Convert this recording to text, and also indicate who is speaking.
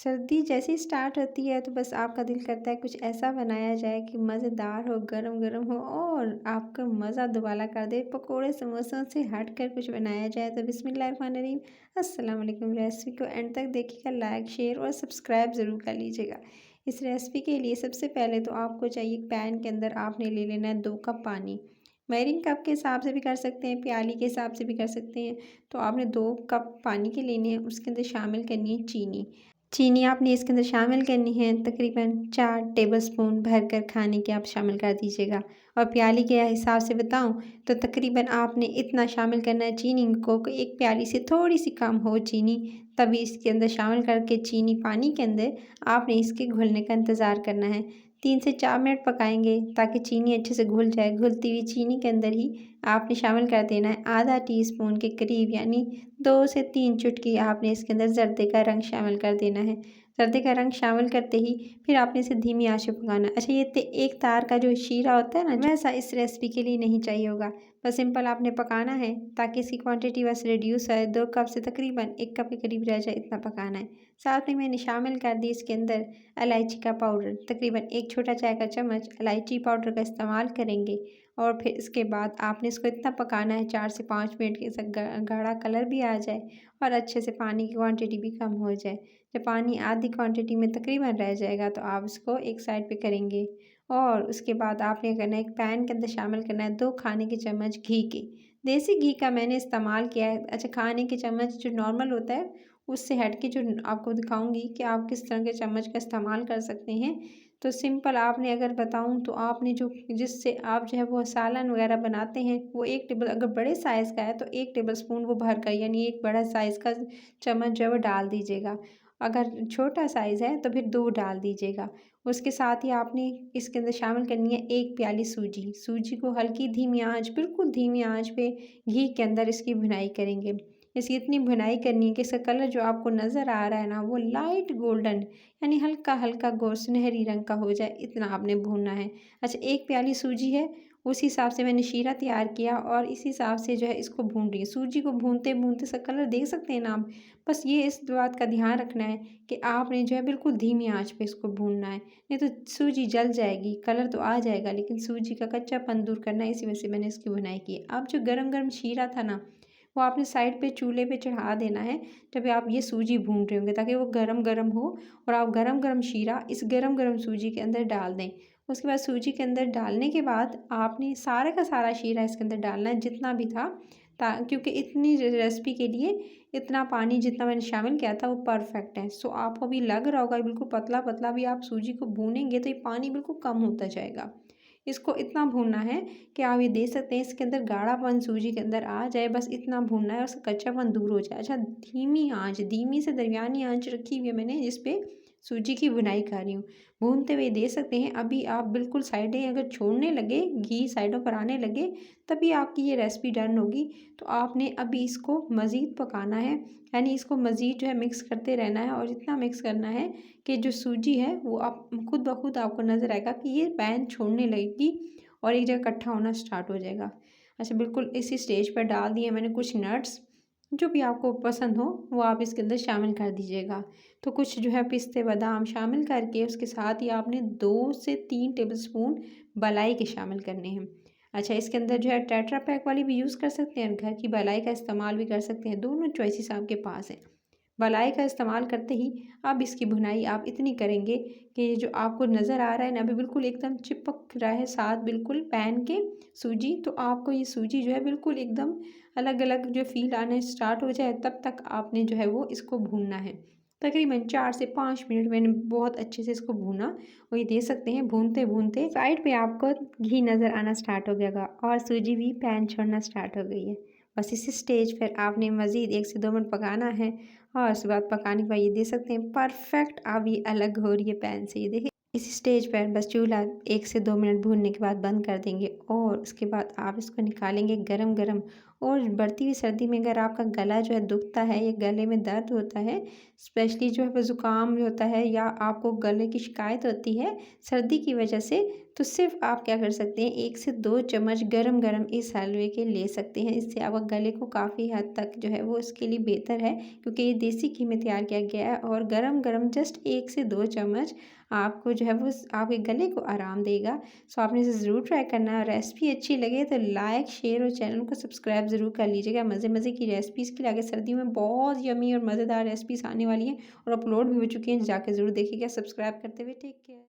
Speaker 1: सर्दी जैसे ही स्टार्ट होती है तो बस आपका दिल करता है कुछ ऐसा बनाया जाए कि मज़ेदार हो, गरम-गरम हो और आपका मज़ा दुबाला कर दे। पकोड़े समोसों से हटकर कुछ बनाया जाए तो बिस्मिल्लाहिर्रहमानिर्रहीम। अस्सलाम वालेकुम। रेसिपी को एंड तक देखिएगा, लाइक, शेयर और सब्सक्राइब ज़रूर कर लीजिएगा। इस रेसिपी के लिए सबसे पहले तो आपको चाहिए पैन के अंदर आपने ले लेना है 2 कप पानी। मेजरिंग कप के हिसाब से भी कर सकते हैं, प्याली के हिसाब से भी कर सकते हैं। तो आपने 2 कप पानी के लेने हैं, उसके अंदर शामिल करनी है चीनी। चीनी आपने इसके अंदर शामिल करनी है तकरीबन 4 टेबलस्पून भरकर खाने के आप शामिल कर दीजिएगा। और प्याली के हिसाब से बताऊं तो तकरीबन आपने इतना शामिल करना है चीनी को कि एक प्याली से थोड़ी सी कम हो चीनी, तभी इसके अंदर शामिल करके चीनी पानी के अंदर आपने इसके घुलने का इंतज़ार करना है। 3 से 4 मिनट पकाएंगे ताकि चीनी अच्छे से घुल जाए। घुलती हुई चीनी के अंदर ही आपने शामिल कर देना है आधा टीस्पून के करीब यानी 2 से 3 चुटकी आपने इसके अंदर ज़र्दे का रंग शामिल कर देना है। ज़र्दे का रंग शामिल करते ही फिर आपने इसे धीमी आंच पे पकाना है। अच्छा, ये एक तार का जो शीरा होता है ना, वैसा इस रेसिपी के लिए नहीं चाहिए होगा। बस सिंपल आपने पकाना है ताकि इसकी क्वांटिटी बस रिड्यूस है। 2 कप से तकरीबन 1 कप के करीब रह जाए, इतना पकाना है। साथ में मैंने शामिल कर दी इसके अंदर इलायची का पाउडर। तकरीबन 1 छोटा चाय का चम्मच इलायची पाउडर का इस्तेमाल करेंगे। और फिर इसके बाद आपने इसको इतना पकाना है 4 से 5 मिनट के तक गाढ़ा कलर भी आ जाए और अच्छे से पानी की क्वांटिटी भी कम हो जाए। जब पानी आधी क्वांटिटी में तकरीबन रह जाएगा तो आप इसको एक साइड पे करेंगे। और उसके बाद आपने करना है एक पैन के अंदर शामिल करना है 2 खाने के चम्मच घी के। देसी घी का मैंने इस्तेमाल किया है। अच्छा, खाने के चम्मच जो नॉर्मल होता है उससे हट के जो आपको दिखाऊंगी कि आप किस तरह के चम्मच का इस्तेमाल कर सकते हैं। तो सिंपल आपने अगर बताऊं तो आपने जो जिससे आप जो है वो सालन वगैरह बनाते हैं वो 1 टेबल, अगर बड़े साइज़ का है तो 1 टेबलस्पून वो भर कर यानी एक बड़ा साइज़ का चम्मच जो है वो डाल दीजिएगा। अगर छोटा साइज़ है तो फिर 2 डाल दीजिएगा। उसके साथ ही आपने इसके अंदर शामिल करनी है 1 प्याली सूजी। सूजी को हल्की धीमी आंच, बिल्कुल धीमी आंच पे घी के अंदर इसकी भुनाई करेंगे। इसकी इतनी भुनाई करनी है कि इसका कलर जो आपको नज़र आ रहा है ना वो लाइट गोल्डन यानी हल्का-हल्का सुनहरी रंग का हो जाए, इतना आपने भूनना है। अच्छा, 1 प्याली सूजी है, उस हिसाब से मैंने शीरा तैयार किया और इस हिसाब से जो है इसको भून रही है। सूजी को भूनते-भूनते इसका कलर देख सकते हैं ना आप। बस ये इस बात का ध्यान रखना है कि आपने जो है बिल्कुल धीमी आँच पे इसको भूनना है, नहीं तो सूजी जल जाएगी। कलर तो आ जाएगा लेकिन सूजी का कच्चापन दूर करना है, इसी वजह से मैंने इसकी भुनाई की है। अब जो गरम-गरम शीरा था ना, वो आपने साइड पे चूल्हे पे चढ़ा देना है जब आप ये सूजी भून रहे होंगे, ताकि वो गरम-गरम हो और आप गरम-गरम शीरा इस गरम-गरम सूजी के अंदर डाल दें। उसके बाद सूजी के अंदर डालने के बाद आपने सारे का सारा शीरा इसके अंदर डालना है जितना भी था, क्योंकि इतनी रेसिपी के लिए इतना पानी जितना मैंने शामिल किया था वो परफेक्ट है। सो आपको अभी लग रहा होगा बिल्कुल पतला-पतला, भी आप सूजी को भूनेंगे तो ये पानी बिल्कुल कम होता जाएगा। इसको इतना भूनना है कि आप ये देख सकते हैं इसके अंदर गाढ़ापन सूजी के अंदर आ जाए, बस इतना भूनना है, उसका कच्चापन दूर हो जाए। अच्छा, धीमी आंच, धीमी से दरमियानी आंच रखी हुई है मैंने, जिस पे सूजी की भुनाई कर रही हूँ। भूनते हुए देख सकते हैं अभी आप बिल्कुल साइडें अगर छोड़ने लगे, घी साइडों पर आने लगे, तभी आपकी ये रेसिपी डन होगी। तो आपने अभी इसको मज़ीद पकाना है, यानी इसको मज़ीद जो है मिक्स करते रहना है और इतना मिक्स करना है कि जो सूजी है वो आप खुद ब खुद आपको नज़र आएगा कि ये पैन छोड़ने लगेगी और एक जगह इकट्ठा होना स्टार्ट हो जाएगा। अच्छा, बिल्कुल इसी स्टेज पर डाल दिए मैंने कुछ नट्स, जो भी आपको पसंद हो वो आप इसके अंदर शामिल कर दीजिएगा। तो कुछ जो है पिस्ते बादाम शामिल करके उसके साथ ही आपने 2 से 3 टेबलस्पून मलाई के शामिल करने हैं। अच्छा, इसके अंदर जो है टेट्रा पैक वाली भी यूज़ कर सकते हैं, घर की मलाई का इस्तेमाल भी कर सकते हैं, दोनों चॉइसेस आपके पास है। मलाई का इस्तेमाल करते ही अब इसकी भुनाई आप इतनी करेंगे कि ये जो आपको नज़र आ रहा है ना अभी बिल्कुल एकदम चिपक रहा है साथ बिल्कुल पैन के सूजी, तो आपको ये सूजी जो है बिल्कुल एकदम अलग-अलग जो फ़ील आने स्टार्ट हो जाए तब तक आपने जो है वो इसको भूनना है। तकरीबन 4 से 5 मिनट मैंने बहुत अच्छे से इसको भूना और ये देख सकते हैं भूनते-भूनते साइड पे आपको घी नज़र आना स्टार्ट हो गया और सूजी भी पैन छोड़ना स्टार्ट हो गई है। बस इसी स्टेज पर आपने मज़ीद 1 से 2 मिनट पकाना है और उसके बाद पकाने के बाद ये देख सकते हैं परफेक्ट अब ये अलग हो रही है पैन से। ये देखिए इस स्टेज पर बस चूल्हा 1 से 2 मिनट भूनने के बाद बंद कर देंगे और उसके बाद आप इसको निकालेंगे गरम-गरम और बढ़ती हुई सर्दी में अगर आपका गला जो है दुखता है या गले में दर्द होता है, स्पेशली जो है वो ज़ुकाम होता है या आपको गले की शिकायत होती है सर्दी की वजह से, तो सिर्फ़ आप क्या कर सकते हैं, 1 से 2 चम्मच गरम-गरम इस हलवे के ले सकते हैं। इससे आपका गले को काफ़ी हद तक जो है वो इसके लिए बेहतर है, क्योंकि ये देसी घी में तैयार किया गया है और गरम-गरम जस्ट 1 से 2 चम्मच आपको जो है वो आपके गले को आराम देगा। सो आपने इसे ज़रूर ट्राई करना है। रेसिपी अच्छी लगे तो लाइक, शेयर और चैनल को सब्सक्राइब ज़रूर कर लीजिएगा। मज़े-मज़े की रेसिपीज़ के लिए आगे सर्दियों में बहुत यम्मी और मज़ेदार रेसिपीज़ आने वाली हैं और अपलोड भी हो चुकी हैं, जाके ज़रूर देखिएगा। सब्सक्राइब करते हुए टेक केयर।